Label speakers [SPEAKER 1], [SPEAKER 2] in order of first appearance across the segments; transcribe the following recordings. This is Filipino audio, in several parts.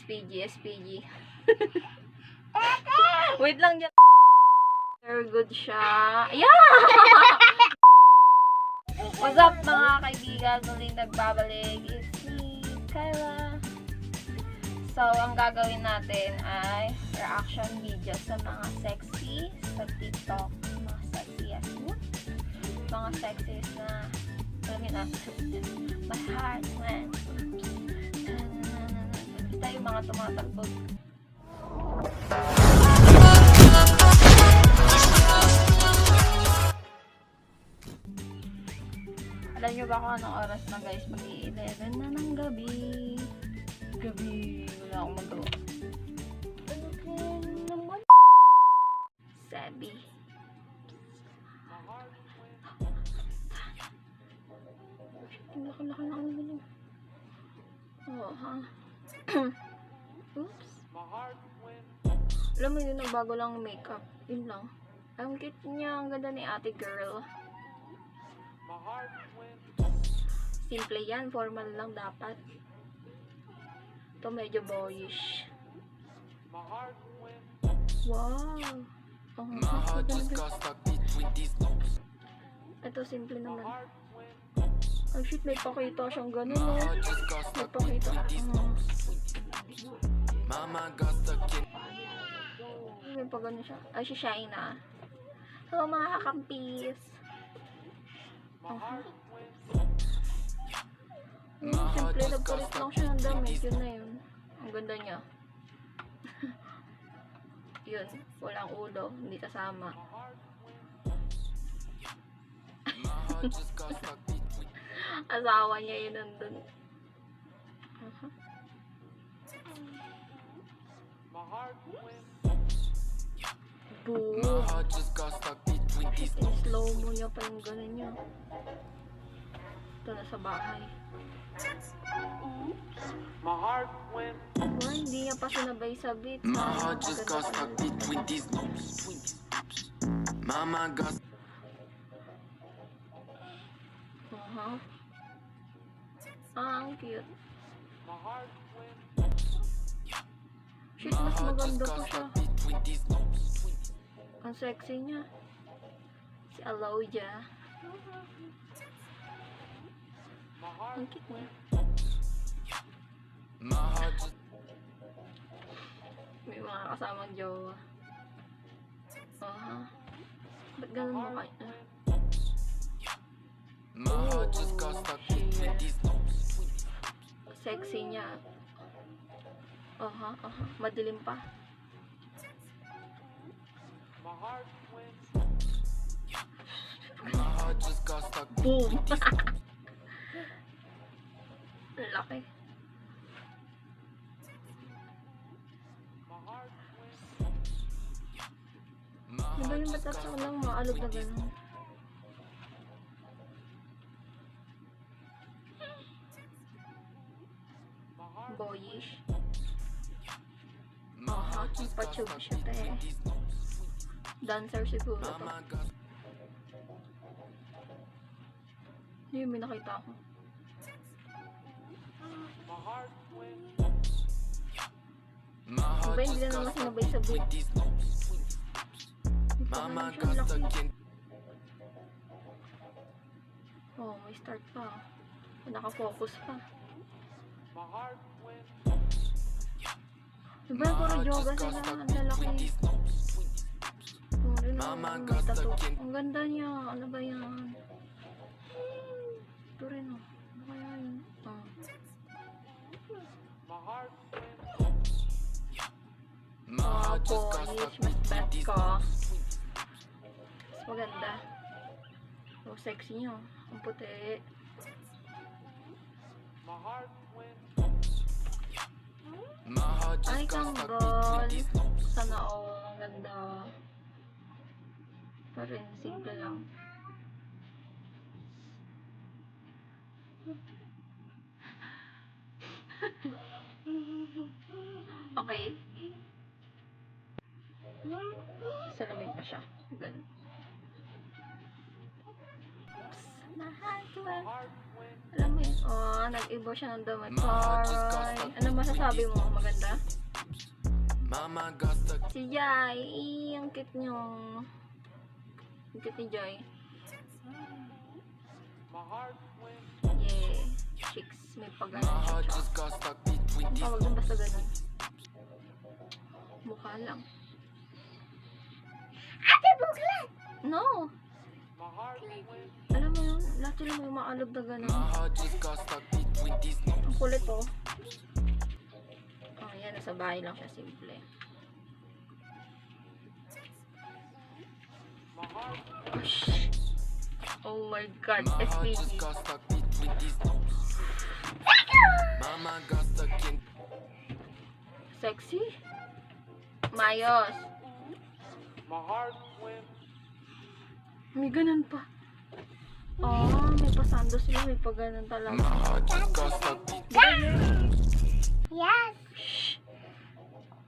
[SPEAKER 1] SPG. Wait lang dyan. Very good siya. Yeah! What's up mga kaibigan? Muling nagbabalik. It's me, Kyla. So, ang gagawin natin ay reaction video sa mga sexy sa TikTok. Mga sexiest mo. Mga sexiest na alam yun na. My heart went. Basta yung mga tumatalbog. Alam nyo ba kung anong oras na guys? Mag-11 na ng gabi. Wala akong magawa. Ano naman? Sabi. Laki na ako nyo. Oo, ha? Oops. Alam mo yun, nagbago lang makeup. Yun lang. Ang cute niya. Ang ganda ni ate girl. Simple yan. Formal lang dapat. Ito medyo boyish. Wow. Ito simple naman. Oh shit, may pakita siyang ganun, no? May pakita. May pa ganun siya. Ay, si Shine na. So, mga kakampis. Simple, nagpalit lang siya ng damit. Yun na yun. Ang ganda niya. Yun. Walang ulo. Hindi kasama. Asawa niya yun nandun. Boom. In-slow mo niya pa yung gano'n niya. Ito na sa bahay. Why, hindi niya pa sinabay sa beat. Ang cute. Shit, mas maganda pa siya. Ang sexy niya. Si Aloja. Ang cute niya. May mga kasamang jowa. Ba't ganun mo kayo? Oh, sexy niya. Madilim pa. Boom. Laki. Diba yung batas ko lang maalog na gano'n? Boyish. Ipatube siya tayo. Dancer siguro to. Hindi, may nakita ako. Diba hindi na naman sinabay sa beat. Oh, may start pa. Naka-focus pa. Diba puro yoga sila? Ang lalaki. May tattoo. Ang ganda niya. Ano ba yan? Ito rin, oh. Ano kaya yun? Boyish. Mas bet ko. Mas maganda. So, sexy nyo. Ang puti. Ay, kanggol. Sana all. Ang ganda. Pero simple lang. Okay. Salamin pa siya. Ganun. Oops. Mahal ko eh. Alam mo yun, oh, nag-ibo siya ng damit. Taray. Ano masasabi mo? Maganda? Si Jai, ang cute nyo. Ang cute ni Jai. Yeah, chicks, may pag-ganon siya. Ang tawag dun basta ganon. Mukha lang.
[SPEAKER 2] Ate Buklat!
[SPEAKER 1] No! Alam mo yun, lahat sila may maalog na ganon. Ang kulit oh. Oh, yan, nasa bahay lang siya, simple. Oh my god, SPG. Sexy? Mayos. May ganun pa. Oh, may pasando sila, may pa ganun talaga.
[SPEAKER 2] Yes!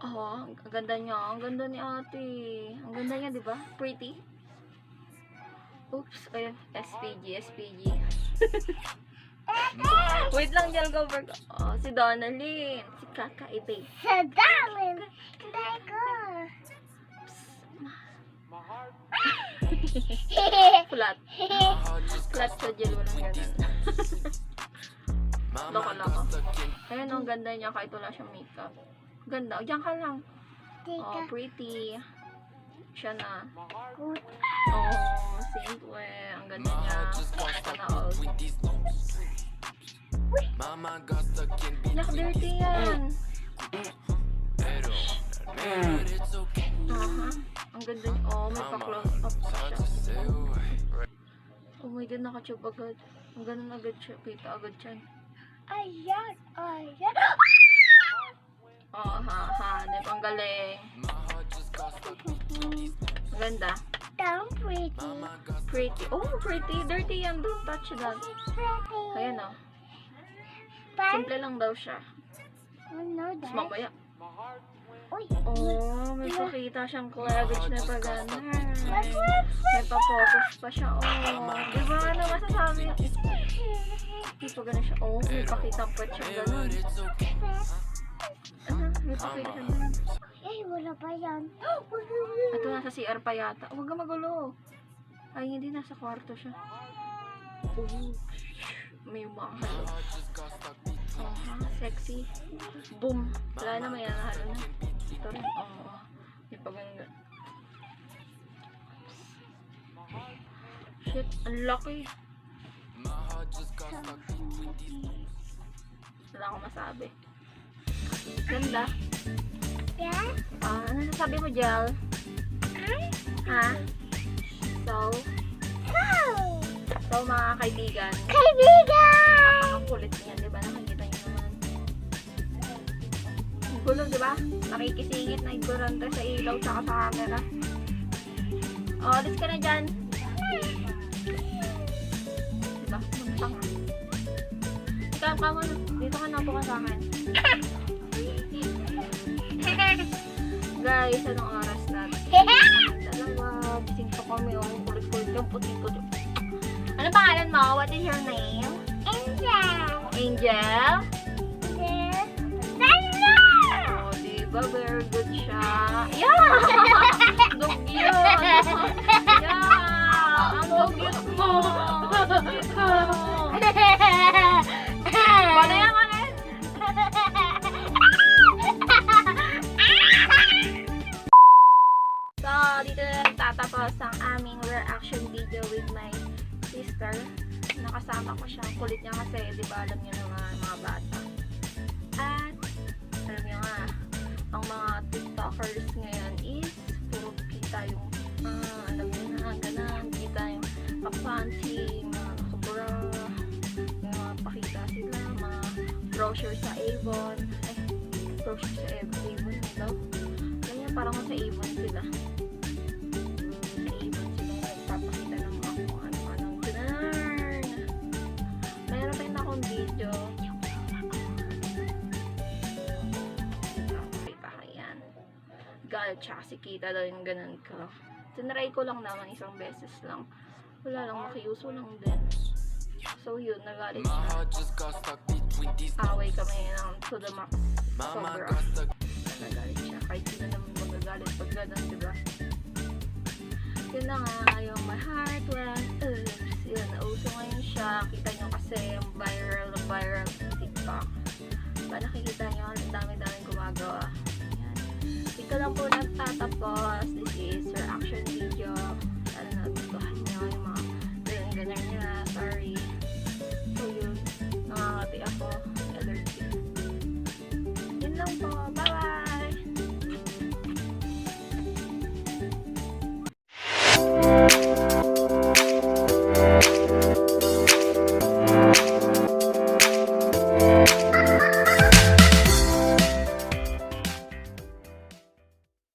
[SPEAKER 1] Oh, ang ganda niya. Ang ganda ni ate. Ang ganda niya, di ba? Pretty. Oops. Ayun. SPG. Wait lang, Jal, go for... Oh, si Donalyn. Si Kakaibig.
[SPEAKER 2] Sa darling! Lego!
[SPEAKER 1] Flat. Flat sa Jal. Walang ganun. Loko. Ayun, ang ganda niya kahit wala siyang makeup. Ganda. O, diyan ka lang. Oh, pretty. Siya na.
[SPEAKER 2] Good.
[SPEAKER 1] Oh, simple. Ang ganda niya. Sana all. Yak, dirty yan. Aha. Ang ganda niya. Oh, may pa-close up pa siya. Oh my god, nakachub agad. Ang ganun agad siya. Kita agad siya.
[SPEAKER 2] Ayan!
[SPEAKER 1] Oh, hanep. Ang galing. Ang ganda.
[SPEAKER 2] Damn pretty.
[SPEAKER 1] Pretty. Oh, pretty. Dirty yan. Don't touch that.
[SPEAKER 2] Pretty.
[SPEAKER 1] Ayan oh.
[SPEAKER 2] But,
[SPEAKER 1] Simple lang daw siya.
[SPEAKER 2] no,
[SPEAKER 1] Tapos
[SPEAKER 2] that.
[SPEAKER 1] mamaya.
[SPEAKER 2] Uy!
[SPEAKER 1] Oh, may pakita siyang cleavage na pa gano'n. May pa-focus pa siya. Oh, di ba ano masasabi? Di pa gano'n siya. Oh, may pakita pa siya gano'n. May pakita siya gano'n.
[SPEAKER 2] Ay, wala pa yan.
[SPEAKER 1] Ito nasa CR pa yata. Huwag ka magulo. Ay, hindi. Nasa kwarto siya. Oh, may mahalo. Oh, ha? Sexy. Boom. Wala na, may nahalo na. Ito rin. Oh, may paganda. Shit, ang laki. Wala akong masabi. Ganda.
[SPEAKER 2] Yeah?
[SPEAKER 1] Ano nasabi mo, Jel? Ha? So, mga kaibigan.
[SPEAKER 2] Kaibigan!
[SPEAKER 1] Ang kulit niya, di ba? Nakikita niyo naman. Ang gulo, di ba? Nakikisingit na ignorante sa ilaw tsaka sa camera. Oh, alis ka na dyan. Diba? Munta nga. Ikaw, kamo, dito ka na po ka sa akin. Guys, anong oras natin? Dalawa, gising pa kami. Oh, kulit-kulit yung puti-puti. Ano pangalan mo? What is your name?
[SPEAKER 2] Angel!
[SPEAKER 1] Angel?
[SPEAKER 2] Yes! Sandra!
[SPEAKER 1] Oh, diba? Very good siya. Yeah! Dog yun! Yeah! Ang dog mo! Paano yan, Manet? So, dito na nagtatapos ang aming reaction video with my sister. Nakasama ko siya. Kulit niya kasi, di ba, alam niyo naman mga bata. At, alam niyo nga, ang mga TikTokers ngayon is, puro kita yung, alam niyo na, ganun, kita yung papanty, mga nakabra, yung mga pakita sila, mga brochure sa Avon. Brochure sa Avon daw. Ganyan, parang sa Avon sila. Sa Avon sila nagpapakita ng mga kung ano-anong ganun. Meron din akong video. Ayan. Gal, tsaka si Kita daw yung ganun ko. Tinry ko lang naman isang beses lang. Wala lang, makiuso lang din. So yun, nagalit
[SPEAKER 3] My
[SPEAKER 1] siya.
[SPEAKER 3] heart just got stuck between these.
[SPEAKER 1] Away kami ng to the max.
[SPEAKER 3] My mind
[SPEAKER 1] Sobra.
[SPEAKER 3] got stuck.
[SPEAKER 1] Nagalit siya. Kahit sino naman magagalit pag ganun, diba? Yun na nga, yung my heart was oops. Yun, nauso ngayon siya. Kita nyo kasi yung viral sa TikTok. Diba nakikita nyo, ang dami-daming gumagawa. Yan. Dito lang po nagtatapos. This